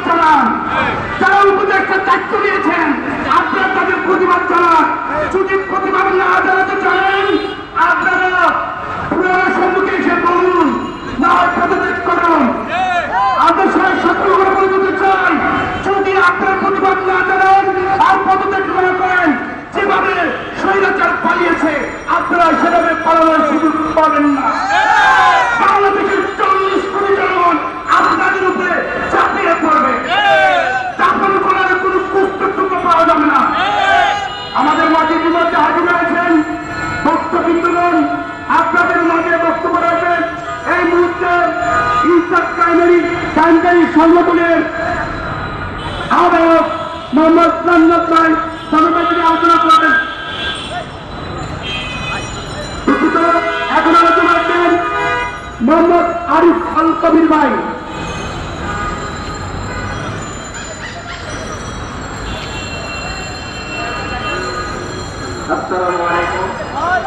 জানান, যারা উপদেষ্টার দায়িত্ব নিয়েছেন আপনারা তাদের প্রতিবাদ জানান। যদি প্রতিবাদ না জানাতে চান আপনারা পুরোনো সম্মুখে এসে বলুন, না হয় পদত্যাগ করুন। আমাদের সবাই সতর্ক করে বলে দিতে চাই, যদি আপনারা প্রতিবাদ না জানান আর পদত্যাগ না করেন, যেভাবে স্বৈরাচার পালিয়েছে আপনারা সেভাবে পালানোর সুযোগ পাবেন না। বাংলাদেশের 40 কোটি জনগণ আপনাদের উপরে চাপিয়ে পড়বে, চাপান করার কোনো পুস্তক পাওয়া যাবে না। আমাদের মাঝে বিমানে হাজির হয়েছেন বক্তব্যবৃন্দগণ, আপনাদের মাঝে বক্তব্য রাখবেন এই মুহূর্তে ইনসাফ ক্রাইমকারী সংগঠনের আহ্বায়ক মোহাম্মদ জান্নাত ভাই জনগণকে আলোচনা করবেন। এখন আলোচনা করবেন মোহাম্মদ আরিফ আল কবির ভাই। আসসালামু আলাইকুম।